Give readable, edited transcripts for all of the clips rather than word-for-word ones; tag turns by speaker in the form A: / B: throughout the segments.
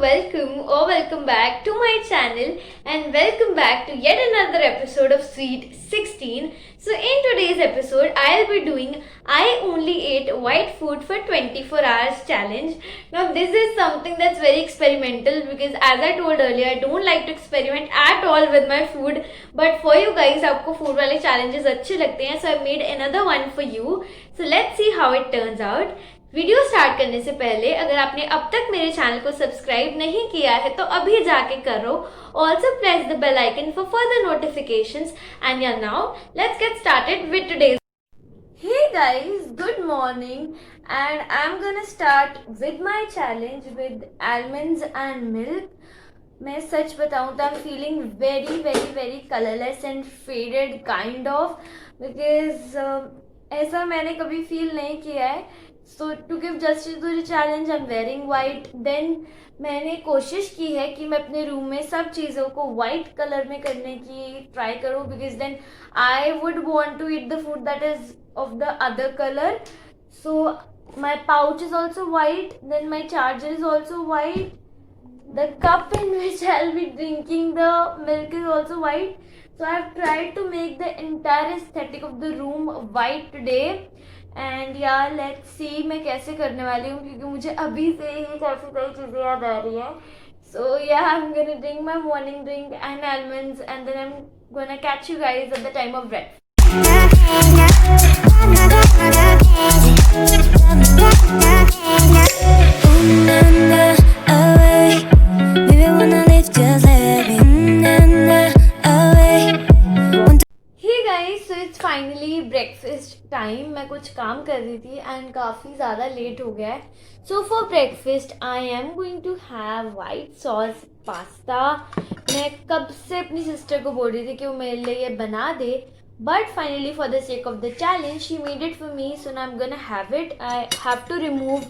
A: welcome back to my channel and welcome back to yet another episode of Sweet 16. So in today's episode I'll be doing I only ate white food for 24 hours challenge. Now this is something that's very experimental because as I told earlier I don't like to experiment at all with my food, but for you guys आपको food वाले challenges अच्छे लगते हैं, so I made another one for you. So let's see how it turns out. Video start करने से पहले अगर आपने अब तक मेरे चैनल को सब्सक्राइब नहीं किया है तो अभी जाके करो. Also press the bell icon for further notifications and yeah now let's get started with today's. Hey guys, good morning and I'm gonna start with my challenge with almonds and milk. मैं सच बताऊँ तो I'm feeling very colorless and faded kind of because ऐसा मैंने कभी feel नहीं किया है. So to give justice to the challenge, I'm wearing white. Then मैंने कोशिश की है कि मैं अपने रूम में सब चीज़ों को white कलर में करने की ट्राई करूँ because then I would want to eat the food that is of the other color. So my pouch is also white. Then my charger is also white. The cup in which I'll be drinking the milk is also white. So I've tried to make the entire aesthetic of the room white today. And यार let's see मैं कैसे करने वाली हूँ क्योंकि मुझे अभी से ही काफ़ी सारी चीज़ें याद आ रही हैं. So yeah I am gonna drink my morning drink and almonds and then I am gonna catch you guys at the time of breakfast. Finally breakfast time. मैं कुछ काम कर रही थी एंड काफ़ी ज़्यादा लेट हो गया है. So for breakfast I am going to have white sauce pasta. मैं कब से अपनी सिस्टर को बोल रही थी कि वो मेरे लिए ये बना दे, but finally for the sake of the challenge she made it for me. So now I am gonna have it. I have to remove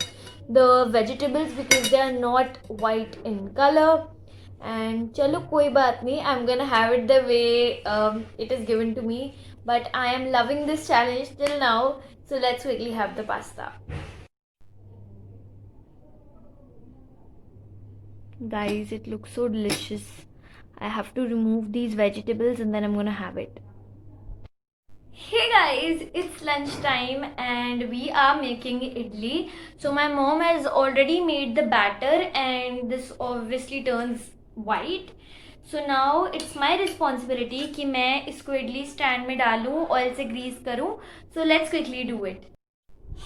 A: the vegetables because they are not white in colour. And चलो कोई बात नहीं, I am gonna have it the way it is given to me. But I am loving this challenge till now, so let's quickly have the pasta. Guys, it looks so delicious. I have to remove these vegetables and then I'm gonna have it. Hey guys, it's lunchtime and we are making idli. So my mom has already made the batter and this obviously turns white. So now it's my responsibility कि मैं इसको idli stand में डालूँ, oil से ग्रीस करूँ. So let's quickly do it.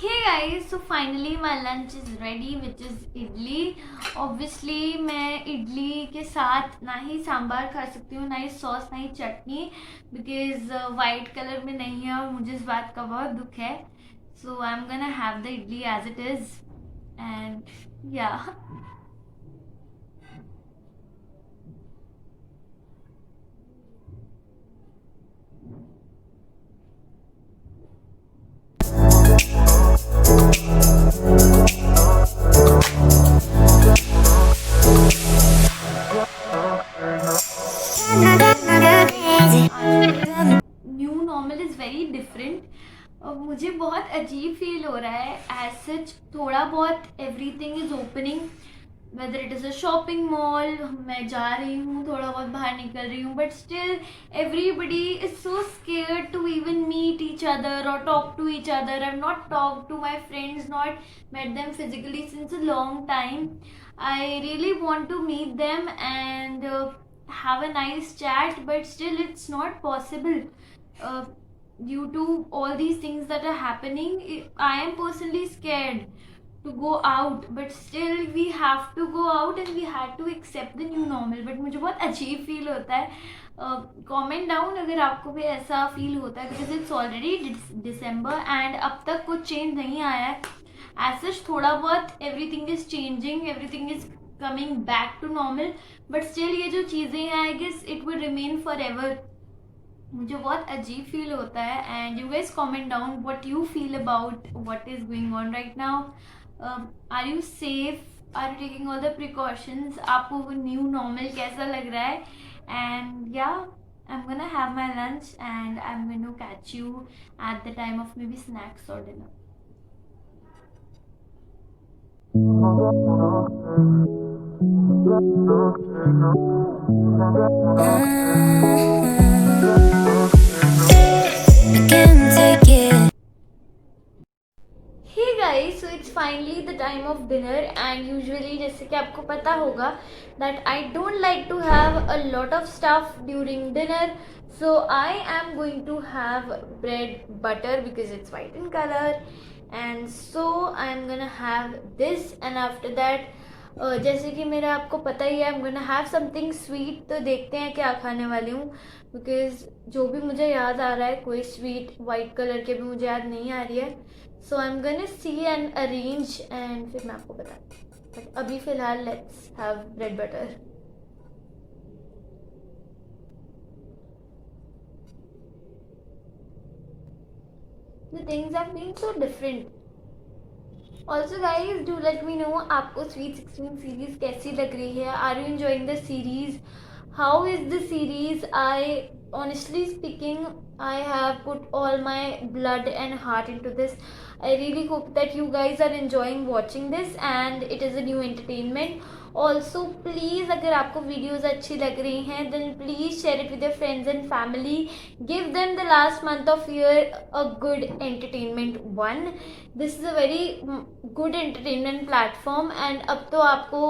A: Hey guys, so finally my lunch is ready which is idli. Obviously मैं इडली के साथ ना ही सांभर खा सकती हूँ, ना ही सॉस, ना ही चटनी, बिकॉज वाइट कलर में नहीं है और मुझे इस बात का बहुत दुख है. So I am gonna have the idli as it is and yeah new normal is very different. मुझे बहुत अजीब फील हो रहा है. एज सच थोड़ा बहुत everything is opening, whether it is a shopping mall. मैं जा रही हूँ, थोड़ा बहुत बाहर निकल रही हूँ, but still everybody is so scared to even meet each other और talk to each other. I have not talk to my friends, not met them physically since a long time. I really want to meet them and have a nice chat, but still it's not possible due to all these things that are happening. I am personally scared to go out, but still we have to go out and we had to accept the new normal. But मुझे बहुत अजीब feel होता है. Comment down अगर आपको भी ऐसा feel होता है, because it's already December and अब तक कुछ चेंज नहीं आया है. As such थोड़ा बहुत everything is changing, everything is coming back to normal, but still ये जो चीज़ें हैं I guess it will remain forever. मुझे बहुत अजीब फील होता है. and you guys comment down what you feel about what is going on right now. Are you safe? Are you taking all the precautions? आपको new normal कैसा लग रहा है? and yeah, I'm gonna have my lunch and I'm gonna catch you at the time of maybe snacks or dinner. Hey guys, so it's finally the time of dinner and usually जैसे कि आपको पता होगा that I don't like to have a lot of stuff during dinner, so I am going to have bread butter because it's white in color, and so I'm gonna have this, and after that जैसे कि मेरा आपको पता ही है I'm gonna have something sweet, तो देखते हैं क्या खाने वाली हूँ because जो भी मुझे याद आ रहा है कोई स्वीट वाइट कलर के भी मुझे याद नहीं आ रही है, so I am gonna see and arrange and फिर मैं आपको बताती हूँ, बट अभी फ़िलहाल let's have bread butter. The things have been so different. Also guys, do let me know आपको Sweet 16 series कैसी लग रही है. Are you enjoying the series? How is the series? I honestly speaking, I have put all my blood and heart into this. I really hope that you guys are enjoying watching this and it is a new entertainment. Also please, अगर आपको videos अच्छी लग रही हैं then please share it with your friends and family. Give them the last month of year a good entertainment one. This is a very good entertainment platform and अब तो आपको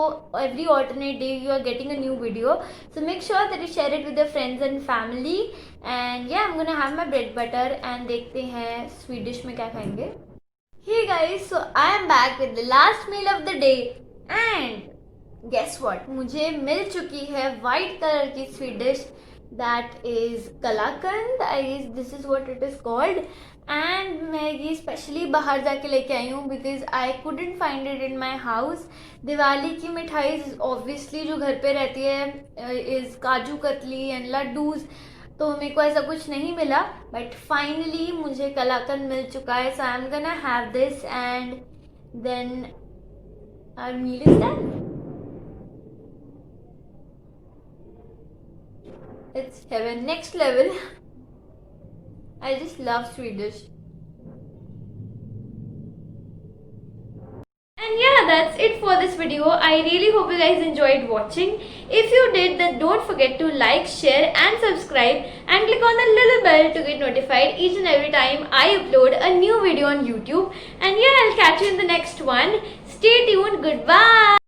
A: every alternate day you are getting a new video. So make sure that you share it with your friends and family. And yeah, I'm gonna have my bread butter and देखते हैं Swedish में क्या खाएंगे. Hey guys, so I am back with the last meal of the day and guess what? मुझे मिल चुकी है white color की sweet dish that is kalakand. I guess this is what it is called. And मैं ये specially बाहर जाके लेके आई हूँ because I couldn't find it in my house. Diwali की मिठाई obviously जो घर पे रहती है is काजू कतली and लड्डूज, तो मेरे को ऐसा कुछ नहीं मिला, बट फाइनली मुझे कलाकंद मिल चुका है. So I am gonna have this and then our meal is done. It's heaven, next level. I just love Swedish. And yeah, that's it for this video. I really hope you guys enjoyed watching. If you did, then don't forget to like, share and subscribe and click on the little bell to get notified each and every time I upload a new video on YouTube. And yeah, I'll catch you in the next one. Stay tuned. Goodbye.